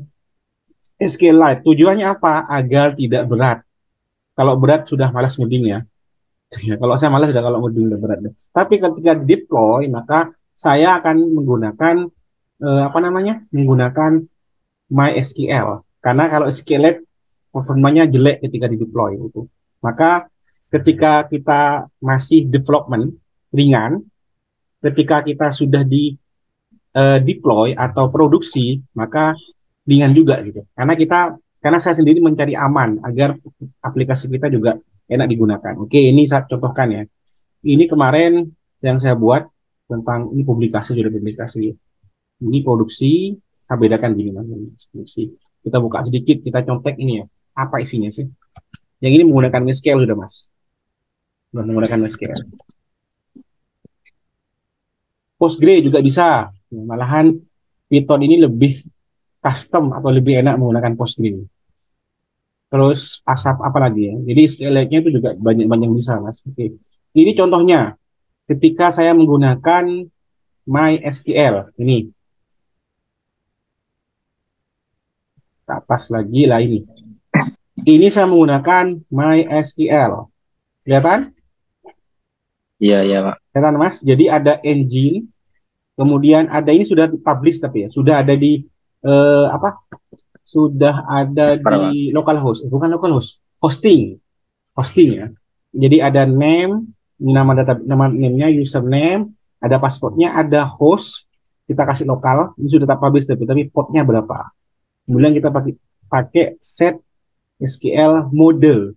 SQLite. Tujuannya apa? Agar tidak berat. Kalau berat sudah malas ngoding ya. Kalau saya malas sudah kalau ngoding udah berat. Tapi ketika deploy, maka saya akan menggunakan menggunakan MySQL. Karena kalau SQLite performanya jelek ketika di deploy itu. Maka ketika kita masih development ringan, ketika kita sudah di deploy atau produksi, maka ringan juga gitu. Karena saya sendiri mencari aman agar aplikasi kita juga enak digunakan. Oke, ini saya contohkan ya. Ini kemarin yang saya buat tentang ini sudah publikasi. Ini produksi, saya bedakan gini Mas. Kita buka sedikit, kita contek ini ya. Apa isinya sih? Yang ini menggunakan MySQL sudah Mas. Sudah menggunakan MySQL. Postgre juga bisa. Malahan Python ini lebih custom atau lebih enak menggunakan Postgre. Terus ASAP apa lagi ya? Jadi SQL-nya itu juga banyak bisa Mas. Oke. Ini contohnya ketika saya menggunakan MySQL. Ini. Ke atas lagi lah ini. Ini saya menggunakan MySQL. Kelihatan? Iya, Pak. Kelihatan Mas? Jadi ada engine, kemudian ada ini sudah publish tapi ya, sudah ada di sudah ada di localhost, bukan localhost, hosting ya. Jadi ada name, nama name-nya, username, ada passwordnya, ada host, kita kasih lokal, ini sudah tak publish tapi portnya berapa. Kemudian kita pakai set SQL mode,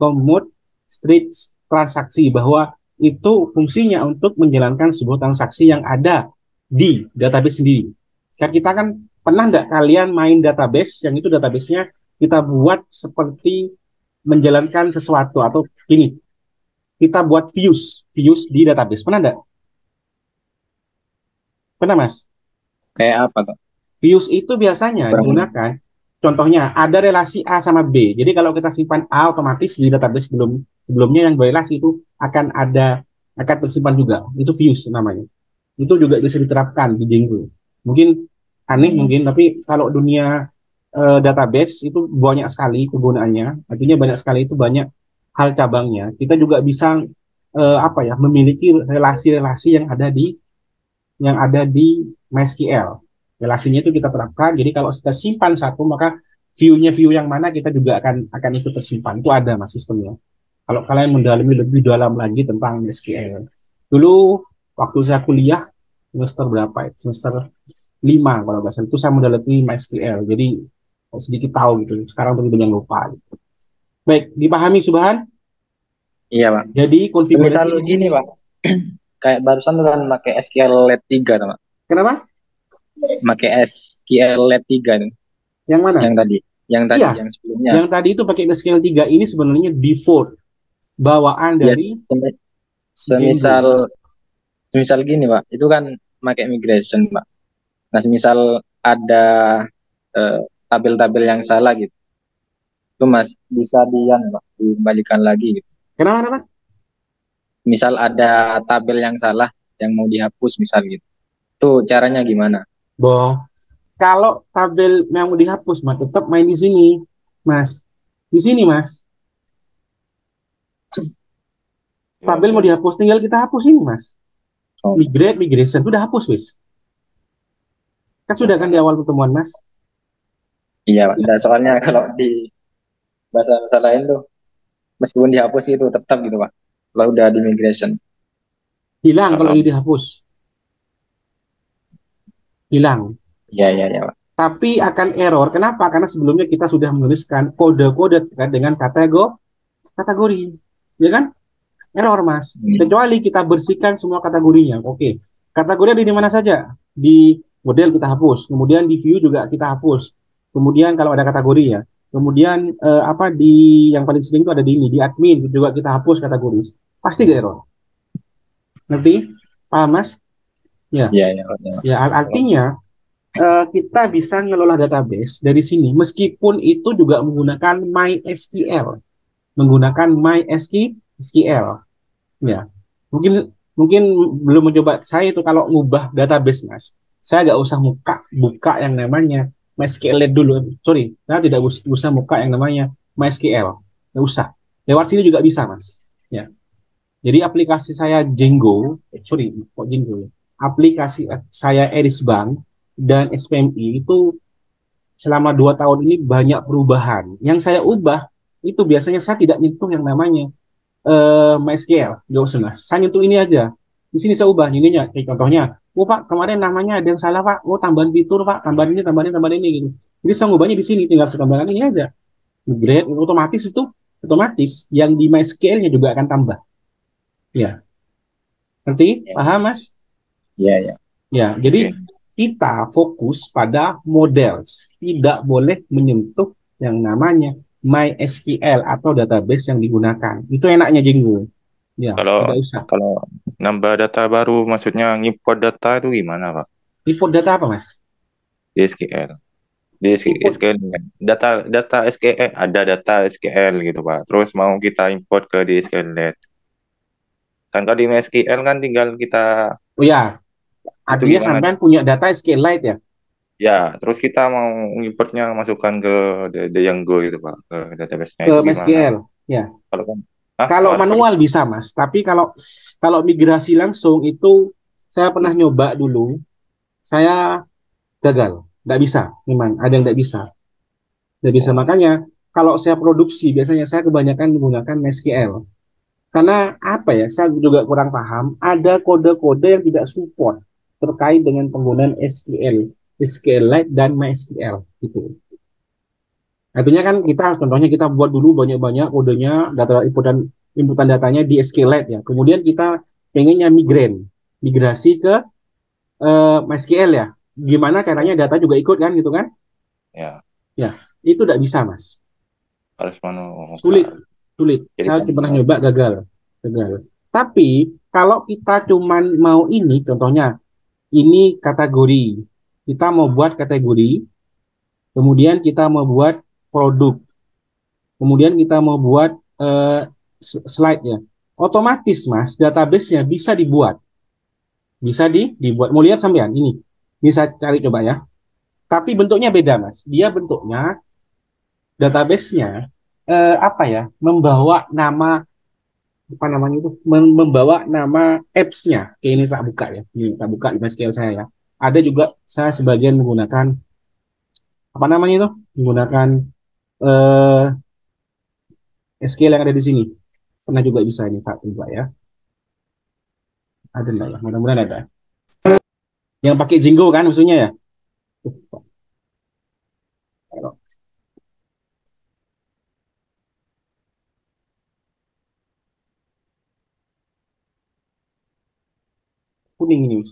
mode street transaksi, bahwa itu fungsinya untuk menjalankan sebuah transaksi yang ada di database sendiri. Kan kita kan pernah nggak kalian main database yang itu database-nya kita buat seperti menjalankan sesuatu atau ini kita buat views di database, pernah nggak? Pernah Mas? Kayak apa Pak? Views itu biasanya digunakan, contohnya ada relasi A sama B. Jadi kalau kita simpan A, otomatis di database sebelumnya yang berrelasi itu akan tersimpan juga. Itu views namanya. Itu juga bisa diterapkan di Django. Mungkin aneh mungkin, tapi kalau dunia database itu banyak sekali kegunaannya. Artinya banyak sekali, itu banyak hal cabangnya. Kita juga bisa memiliki relasi-relasi yang ada di MySQL. Relasinya itu kita terapkan. Jadi kalau kita simpan satu, maka view yang mana kita juga akan ikut tersimpan. Itu ada Mas sistemnya. Kalau kalian mendalami lebih dalam lagi tentang MySQL. Dulu waktu saya kuliah semester berapa ya? Semester 5 kalau nggak salah, itu saya mendalami MySQL. Jadi sedikit tahu gitu. Sekarang lebih banyak lupa. Gitu. Baik, dipahami Subhan? Iya Pak. Jadi konfigurasi di sini Pak. Kayak barusan tuh kan pakai SQLite 3 Pak. Kenapa? Pakai SQLite 3 nih. Yang mana? Yang tadi, iya, yang sebelumnya. Yang tadi itu pakai SQL 3 ini sebenarnya default. bawaan Ya, dari si semisal Django. semisal gini Pak, itu kan pakai migration Pak. Nah, semisal ada eh, tabel-tabel yang salah gitu, itu Mas bisa Pak, dikembalikan lagi gitu. Kenapa, kenapa? Misal ada tabel yang salah yang mau dihapus misal gitu. Itu caranya gimana? Boh, kalau tabel yang mau dihapus, Mas, tetap main di sini, Mas. Di sini, Mas. Ya, Tabel mau oke. dihapus, tinggal kita hapus ini, Mas. Oh, Migrate, migration, udah hapus, wis. Kan sudah kan di awal pertemuan, Mas. iya Pak. Ya, Nggak, soalnya kalau di bahasa-bahasa lain tuh meskipun dihapus itu tetap gitu Pak. Kalau udah di migration. hilang kalau Kalau ini dihapus. Hilang. Iya, iya, iya Pak. Tapi akan error. Kenapa? Karena sebelumnya kita sudah menuliskan kode-kode terkait dengan kategori. Ya kan? Error, Mas. Hmm. Kecuali kita bersihkan semua kategorinya. Oke. Kategori ada di mana saja? Di model kita hapus. Kemudian di view juga kita hapus. Kemudian kalau ada kategori ya. Kemudian apa di yang paling sering itu ada di ini, di admin juga kita hapus kategori. Pasti gak error. Ngerti? Paham, Mas? Ya. Iya, iya Pak. Iya, Pak. Ya, artinya kita bisa ngelola database dari sini meskipun itu juga menggunakan MySQL, MySQL. Ya, mungkin mungkin belum mencoba saya itu kalau ngubah database, Mas. Saya nggak usah buka yang namanya MySQL dulu. Sorry, saya tidak usah buka yang namanya MySQL. Nggak usah. Lewat sini juga bisa, Mas. Ya. Jadi aplikasi saya Django, sorry, kok Django ya? Aplikasi saya Erisbank dan SPMI itu selama 2 tahun ini banyak perubahan. Yang saya ubah itu biasanya saya tidak nyentuh yang namanya MySQL, nggak usah mas. Saya nyentuh ini aja. Di sini saya ubah ininya. Kayak contohnya, oh pak kemarin namanya ada yang salah pak. Oh tambahan fitur pak, tambahan ini gitu. Jadi saya ngubahnya di sini, tinggal saya tambahkan ini aja. Upgrade otomatis itu otomatis yang di MySQL-nya juga akan tambah. Ya, ngerti? Iya, Paham mas? iya, iya. Ya, jadi oke. kita fokus pada models, tidak boleh menyentuh yang namanya MySQL atau database yang digunakan. Itu enaknya Jinggo. Ya, Kalau tidak usah. kalau nambah data baru, maksudnya ngimport data itu gimana, Pak? Input data apa, Mas? Di SQL. Di Input SQL kan. Data data SQL ada data SQL gitu, Pak. Terus mau kita import ke di SQLite. Kan kalau di SQL kan tinggal kita oh ya, itu artinya gimana? sampean punya data SQLite ya. Ya, terus kita mau importnya masukkan ke Django gitu, Pak. Ke database-nya Ke itu gimana? MySQL. Ya. Kalau kan, ah, Kalau kalau seperti manual bisa, Mas. Tapi kalau migrasi langsung itu saya pernah nyoba dulu, saya gagal. Nggak bisa, memang ada yang nggak bisa. Nggak bisa. oh, Makanya kalau saya produksi, biasanya saya kebanyakan menggunakan MySQL. Karena apa ya, saya juga kurang paham, ada kode-kode yang tidak support terkait dengan penggunaan SQL, SQLite dan MySQL gitu. Artinya kan kita contohnya kita buat dulu banyak-banyak kodenya, data inputan datanya di SQLite ya. Kemudian kita pengennya migrasi ke MySQL ya. Gimana caranya data juga ikut kan gitu kan? ya Ya, itu tidak bisa mas. harus manual. Sulit, sulit. Jadi Saya pernah manual. nyoba gagal, gagal. Tapi kalau kita cuman mau ini, contohnya ini kategori, kita mau buat kategori, kemudian kita mau buat produk, kemudian kita mau buat eh, slide-nya. Otomatis mas, database-nya bisa dibuat, dibuat. Mau lihat sampean ini, bisa cari coba ya. Tapi bentuknya beda mas. Dia bentuknya database-nya apa ya? Membawa nama apa namanya itu? Membawa nama apps-nya. Oke, ini saya buka ya. Ini saya buka di MySQL saya ya. Ada juga saya sebagian menggunakan apa namanya itu? Menggunakan eh, SQL yang ada di sini. Pernah juga bisa ini tak coba ya. Ada nggak ya? Mudah-mudahan ada. Yang pakai Jingo kan maksudnya ya? Kuning ini, Us.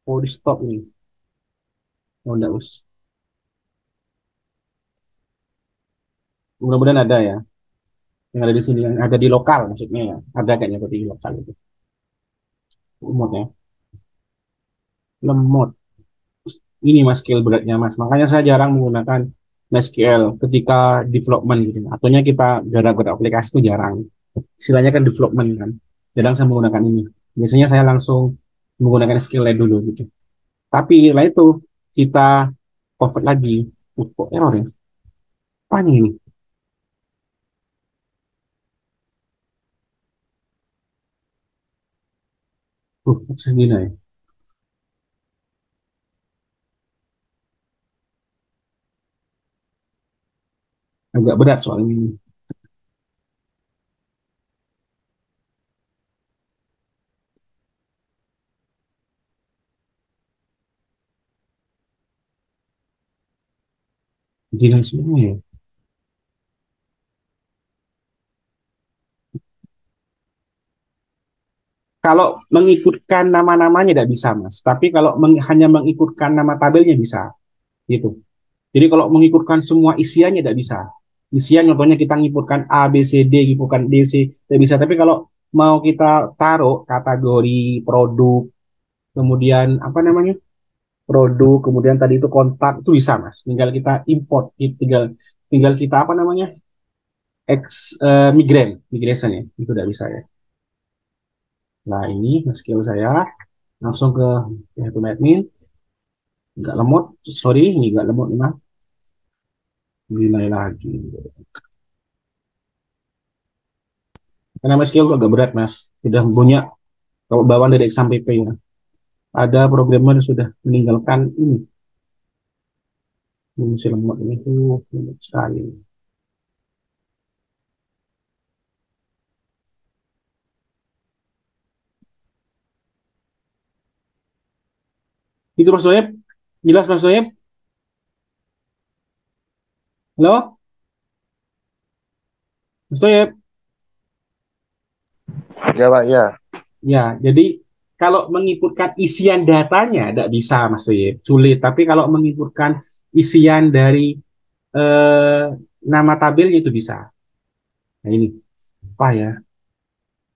Oh, di stop ini. Oh, enggak, Us. Mudah-mudahan ada ya. yang ada di sini, yang ada di lokal maksudnya ya. Ada kayaknya tapi di lokal itu. Lemot ya. Lemot. Ini mas skill beratnya mas. Makanya saya jarang menggunakan MySQL ketika development gitu. Ataunya kita gerak-gerak aplikasi itu jarang. Istilahnya kan development kan. Jarang saya menggunakan ini. Biasanya saya langsung menggunakan SQL dulu gitu. Tapi setelah itu kita convert lagi. Kok error ya? Apanya ini? Akses deny. Agak berat soal ini. Deny semua ya. Kalau mengikutkan nama-namanya tidak bisa, Mas. Tapi kalau hanya mengikutkan nama tabelnya bisa, gitu. Jadi kalau mengikutkan semua isiannya tidak bisa. Isian contohnya kita ngikutkan A, B, C, D, ngikutkan D, C, tidak bisa. Tapi kalau mau kita taruh kategori produk, kemudian apa namanya? Produk, kemudian tadi itu kontak, itu bisa, Mas. Tinggal kita import, tinggal tinggal kita apa namanya? Migration ya. Itu tidak bisa ya. Nah, ini skill saya langsung ke admin. Nggak lemot, sorry, ini nggak lemot nih, Mas. Nilai lagi. Karena MySQL agak berat, Mas. Sudah punya kalau bawaan dari exam PP ya. Ada programmer yang sudah meninggalkan ini. Ini lemot ini tuh lemot sekali. Itu Mas Soeb? Jelas Mas Soeb? Halo? Mas Soeb? Ya Pak, ya. Ya, jadi kalau menginputkan isian datanya tidak bisa Mas Soeb, sulit. Tapi kalau menginputkan isian dari eh, nama tabelnya itu bisa. Nah ini, apa ya?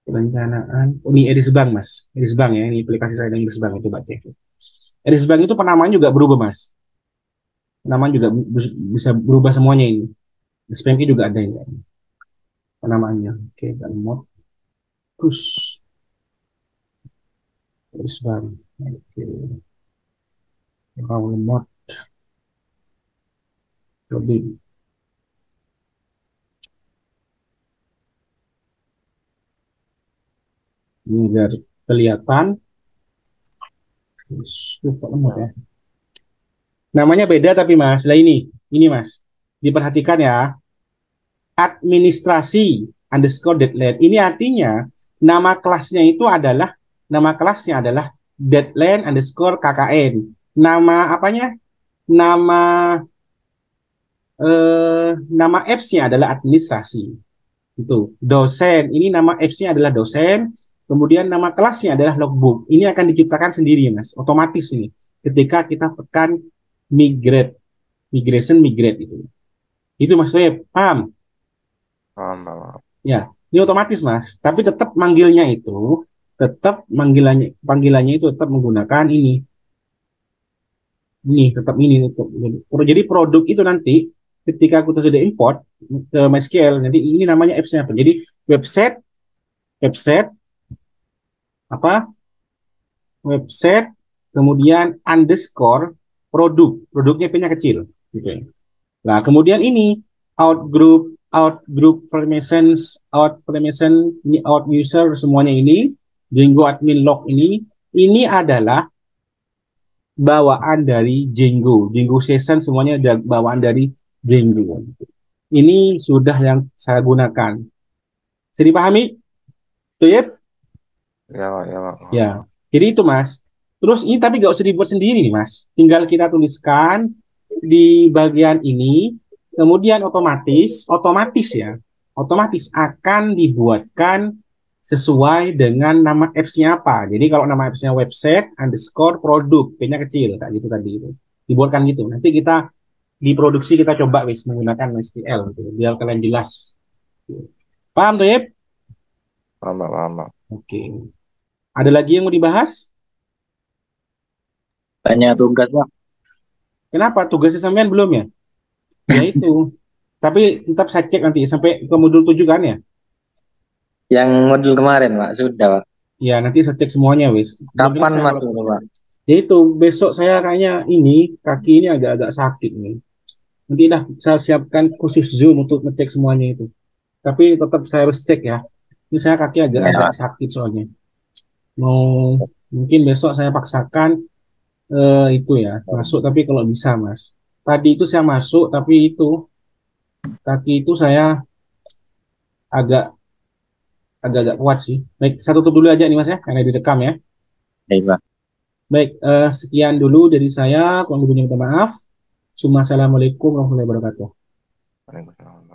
Perencanaan. Oh, ini Edis Bank, Mas. Edis Bank ya, ini aplikasi saya dengan Edis Bank. Coba cek. Edis Bank itu penamaan juga berubah, Mas. Penamaan juga bisa berubah semuanya ini. SPMK juga ada ini. Penamaannya. Oke, dan mod. Terus. Edis Bank. Oke. Kalau mod. Lebih. Ini biar kelihatan. Terus, kok lemot ya. Namanya beda tapi Mas. Lah ini Mas. Diperhatikan ya. Administrasi underscore deadline. Ini artinya nama kelasnya itu adalah deadline underscore KKN. Nama apanya? Nama nama apps-nya adalah administrasi. Itu dosen. Ini nama apps-nya adalah dosen. Kemudian nama kelasnya adalah logbook. Ini akan diciptakan sendiri, Mas. Otomatis ini. Ketika kita tekan migrate itu. Itu maksudnya paham? Paham. Ya, ini otomatis Mas. Tapi tetap panggilannya itu tetap menggunakan ini. Ini tetap ini. Jadi produk itu nanti ketika kita sudah import ke MySQL, nanti ini namanya apps-nya apa? Jadi website apa? Website kemudian underscore produknya P-nya kecil gitu ya. Nah, kemudian ini out group permission, ini out user semuanya ini, Django admin log ini adalah bawaan dari Django session semuanya bawaan dari Django. Ini sudah yang saya gunakan. Bisa dipahami? Tuh ya? Ya. Ya. Jadi itu Mas. Terus ini tapi nggak usah dibuat sendiri nih Mas. Tinggal kita tuliskan di bagian ini. Kemudian otomatis akan dibuatkan sesuai dengan nama apps-nya apa. Jadi kalau nama apps-nya website underscore produk, P-nya kecil, kayak gitu tadi itu. Dibuatkan gitu. Nanti kita di produksi kita coba menggunakan MySQL gitu, biar kalian jelas. Paham tuh ya? Paham, Pak, paham, Pak. Oke. Ada lagi yang mau dibahas? Banyak tugas, Pak. Kenapa? Tugasnya sampean belum ya? Ya itu. Tapi tetap saya cek nanti sampai ke modul 7 kan ya? Yang modul kemarin, Pak, sudah, Pak. Ya, nanti saya cek semuanya, wis. Belum Kapan selesai Mas kalau itu, Pak? ya itu, besok saya kayaknya ini, kaki ini agak-agak sakit nih. Nanti dah saya siapkan khusus Zoom untuk ngecek semuanya itu. Tapi tetap saya harus cek ya. Ini saya kaki Ya, agak-agak Pak. sakit soalnya. Mau mungkin besok saya paksakan itu ya, masuk tapi kalau bisa, Mas. Tadi itu saya masuk tapi itu kaki itu saya agak agak-agak kuat sih. Baik, saya tutup dulu aja nih Mas ya, karena direkam ya. Baik, Pak. Baik, sekian dulu dari saya. Kurang lebihnya minta maaf. Assalamualaikum warahmatullahi wabarakatuh. Waalaikumsalam.